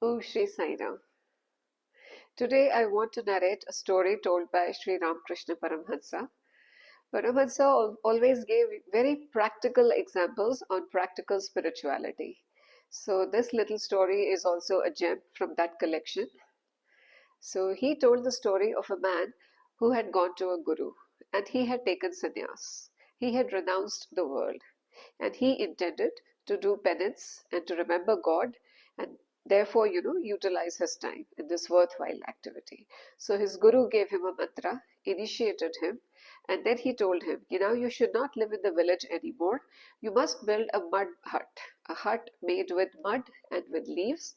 Oh, Sri Saina. Today I want to narrate a story told by Sri Ramakrishna Paramhansa. Paramhansa always gave very practical examples on practical spirituality. So this little story is also a gem from that collection. So he told the story of a man who had gone to a guru and he had taken sannyas. He had renounced the world and he intended to do penance and to remember God and therefore, utilize his time in this worthwhile activity. So his guru gave him a mantra, initiated him, and then he told him, you should not live in the village anymore. You must build a hut made with mud and with leaves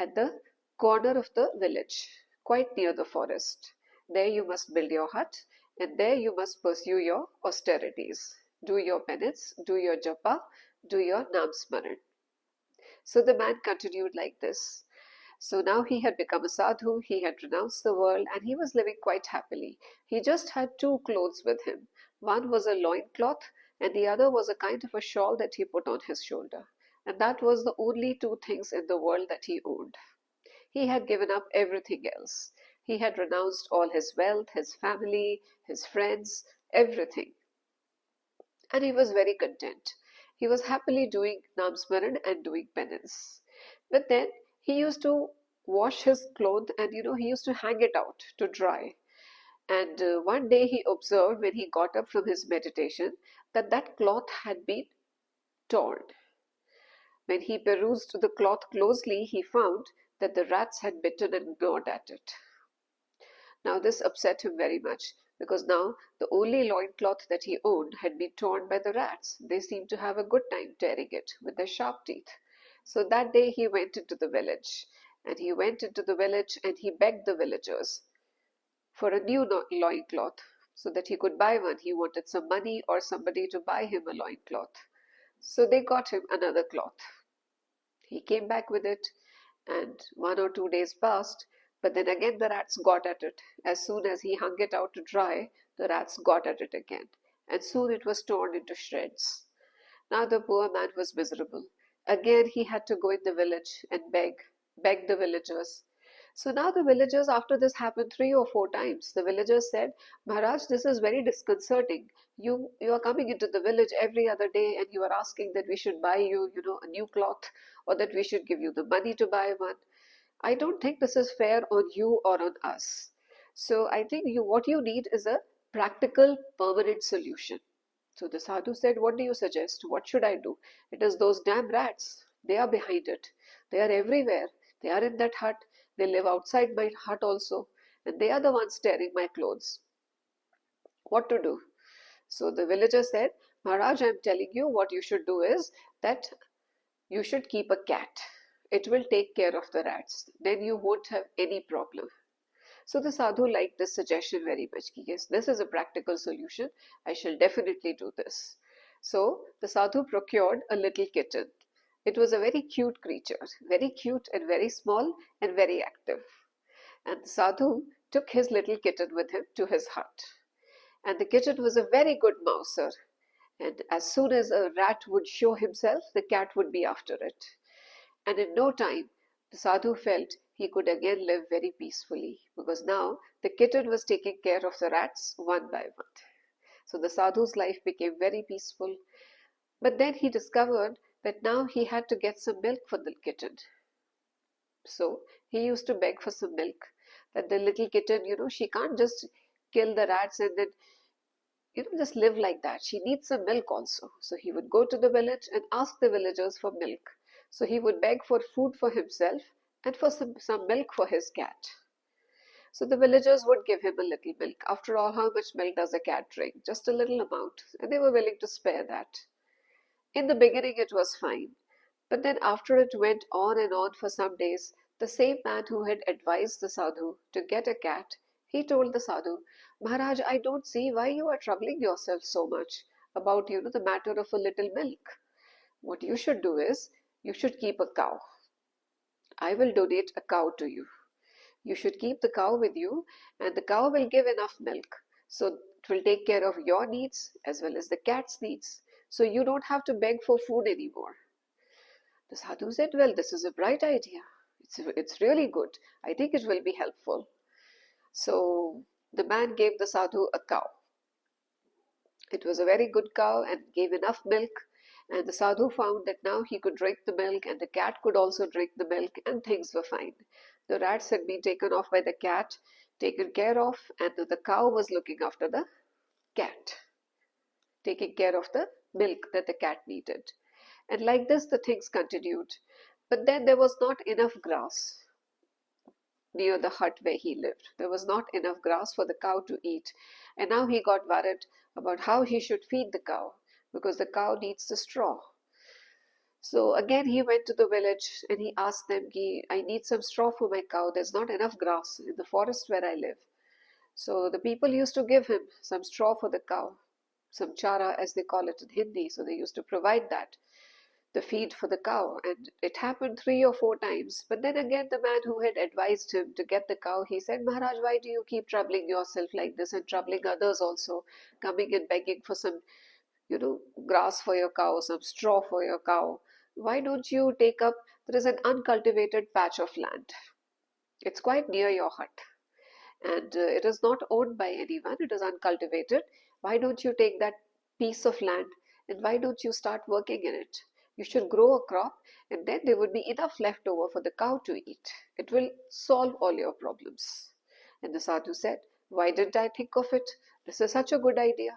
at the corner of the village, quite near the forest. There you must build your hut, and there you must pursue your austerities. Do your penance, do your japa, do your namsmaran. So the man continued like this. So now he had become a sadhu, he had renounced the world, and he was living quite happily. He just had two clothes with him. One was a loincloth, and the other was a kind of a shawl that he put on his shoulder. And that was the only two things in the world that he owned. He had given up everything else. He had renounced all his wealth, his family, his friends, everything. And he was very content. He was happily doing Namsmaran and doing penance. But then he used to wash his clothes and he used to hang it out to dry. And one day he observed when he got up from his meditation that that cloth had been torn. When he perused the cloth closely, he found that the rats had bitten and gnawed at it. Now this upset him very much because now the only loincloth that he owned had been torn by the rats. They seemed to have a good time tearing it with their sharp teeth. So that day he went into the village and he begged the villagers for a new loincloth so that he could buy one. He wanted some money or somebody to buy him a loincloth. So they got him another cloth. He came back with it and 1 or 2 days passed. But then again the rats got at it. As soon as he hung it out to dry, the rats got at it again. And soon it was torn into shreds. Now the poor man was miserable. Again he had to go in the village and beg the villagers. So now the villagers, after this happened 3 or 4 times, the villagers said, Maharaj, this is very disconcerting. You are coming into the village every other day and you are asking that we should buy you, a new cloth or that we should give you the money to buy one. I don't think this is fair on you or on us. So I think what you need is a practical, permanent solution. So the sadhu said, what do you suggest? What should I do? It is those damn rats. They are behind it. They are everywhere. They are in that hut. They live outside my hut also. And they are the ones tearing my clothes. What to do? So the villager said, Maharaj, I am telling you what you should do is that you should keep a cat. It will take care of the rats. Then you won't have any problem. So the sadhu liked this suggestion very much. Yes, this is a practical solution. I shall definitely do this. So the sadhu procured a little kitten. It was a very cute creature, very cute and very small and very active. And the sadhu took his little kitten with him to his hut. And the kitten was a very good mouser. And as soon as a rat would show himself, the cat would be after it. And in no time, the sadhu felt he could again live very peacefully because now the kitten was taking care of the rats one by one. So the sadhu's life became very peaceful. But then he discovered that now he had to get some milk for the kitten. So he used to beg for some milk. That the little kitten, she can't just kill the rats and then just live like that. She needs some milk also. So he would go to the village and ask the villagers for milk. So he would beg for food for himself and for some milk for his cat. So the villagers would give him a little milk. After all, how much milk does a cat drink? Just a little amount. And they were willing to spare that. In the beginning, it was fine. But then after it went on and on for some days, the same man who had advised the sadhu to get a cat, he told the sadhu, Maharaj, I don't see why you are troubling yourself so much about, the matter of a little milk. What you should do is, you should keep a cow. I will donate a cow to you. You should keep the cow with you and the cow will give enough milk. So it will take care of your needs as well as the cat's needs. So you don't have to beg for food anymore. The sadhu said, well, this is a bright idea. It's really good. I think it will be helpful. So the man gave the sadhu a cow. It was a very good cow and gave enough milk. And the sadhu found that now he could drink the milk, and the cat could also drink the milk, and things were fine. The rats had been taken off by the cat, taken care of, and the cow was looking after the cat, taking care of the milk that the cat needed. And like this, the things continued. But then there was not enough grass near the hut where he lived. There was not enough grass for the cow to eat. And now he got worried about how he should feed the cow, because the cow needs the straw. So again, he went to the village and he asked them, I need some straw for my cow. There's not enough grass in the forest where I live. So the people used to give him some straw for the cow, some chara as they call it in Hindi. So they used to provide that, the feed for the cow. And it happened 3 or 4 times. But then again, the man who had advised him to get the cow, he said, Maharaj, why do you keep troubling yourself like this and troubling others also, coming and begging for some, grass for your cow, some straw for your cow? Why don't you take up, there is an uncultivated patch of land. It's quite near your hut. And it is not owned by anyone, it is uncultivated. Why don't you take that piece of land and why don't you start working in it? You should grow a crop, and then there would be enough left over for the cow to eat. It will solve all your problems. And the sadhu said, why didn't I think of it? This is such a good idea.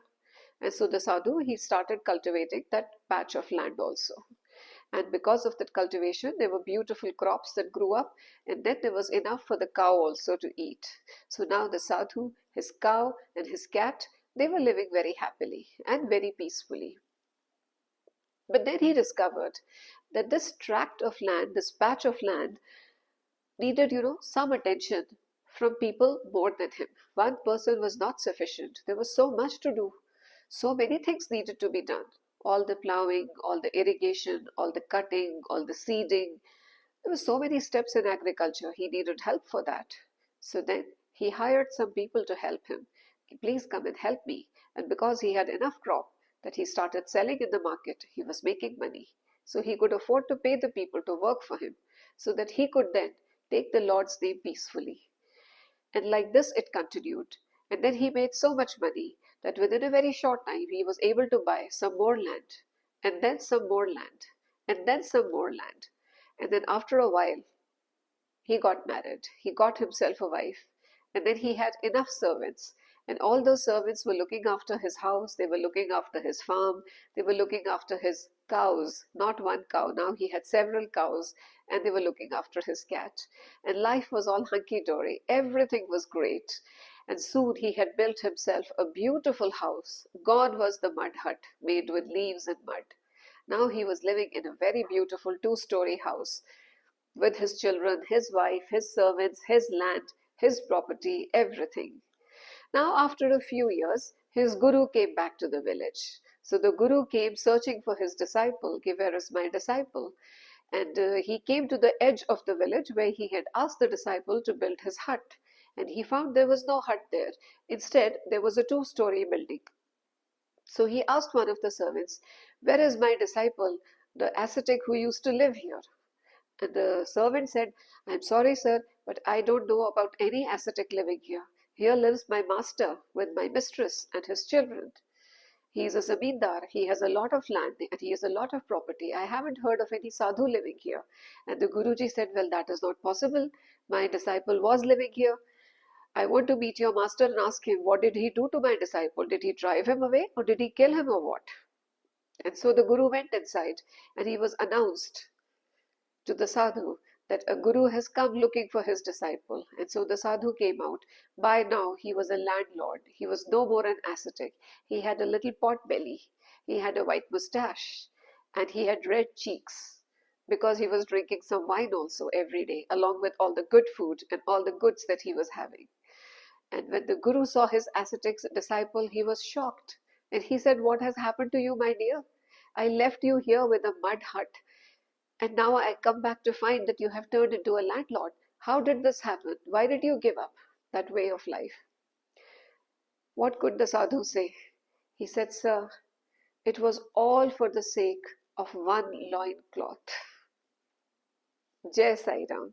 And so the sadhu, he started cultivating that patch of land also. And because of that cultivation, there were beautiful crops that grew up, and then there was enough for the cow also to eat. So now the sadhu, his cow, and his cat, they were living very happily and very peacefully. But then he discovered that this tract of land, this patch of land, needed, some attention from people more than him. One person was not sufficient. There was so much to do. So many things needed to be done. All the plowing, all the irrigation, all the cutting, all the seeding. There were so many steps in agriculture. He needed help for that. So then he hired some people to help him. Please come and help me. And because he had enough crop that he started selling in the market, he was making money. So he could afford to pay the people to work for him, so that he could then take the Lord's name peacefully. And like this it continued. And then he made so much money that within a very short time he was able to buy some more land, and then some more land, and then some more land. And then after a while, he got married. He got himself a wife, and then he had enough servants. And all those servants were looking after his house, they were looking after his farm, they were looking after his cows, not one cow. Now he had several cows, and they were looking after his cat. And life was all hunky dory. Everything was great. And soon he had built himself a beautiful house. Gone was the mud hut made with leaves and mud. Now he was living in a very beautiful 2-story house with his children, his wife, his servants, his land, his property, everything. Now, after a few years, his guru came back to the village. So the guru came searching for his disciple. Where is my disciple? And he came to the edge of the village where he had asked the disciple to build his hut. And he found there was no hut there. Instead, there was a 2-story building. So he asked one of the servants, where is my disciple, the ascetic who used to live here? And the servant said, I'm sorry, sir, but I don't know about any ascetic living here. Here lives my master with my mistress and his children. He is a zamindar, he has a lot of land and he has a lot of property. I haven't heard of any sadhu living here. And the Guruji said, well, that is not possible. My disciple was living here. I want to meet your master and ask him, what did he do to my disciple? Did he drive him away or did he kill him or what? And so the Guru went inside and he was announced to the sadhu that a guru has come looking for his disciple. And so the sadhu came out. By now he was a landlord. He was no more an ascetic. He had a little pot belly. He had a white mustache. And he had red cheeks, because he was drinking some wine also every day, along with all the good food and all the goods that he was having. And when the guru saw his ascetic disciple, he was shocked. And he said, what has happened to you, my dear? I left you here with a mud hut, and now I come back to find that you have turned into a landlord. How did this happen? Why did you give up that way of life? What could the sadhu say? He said, sir, it was all for the sake of one loincloth. Jai Sai Ram.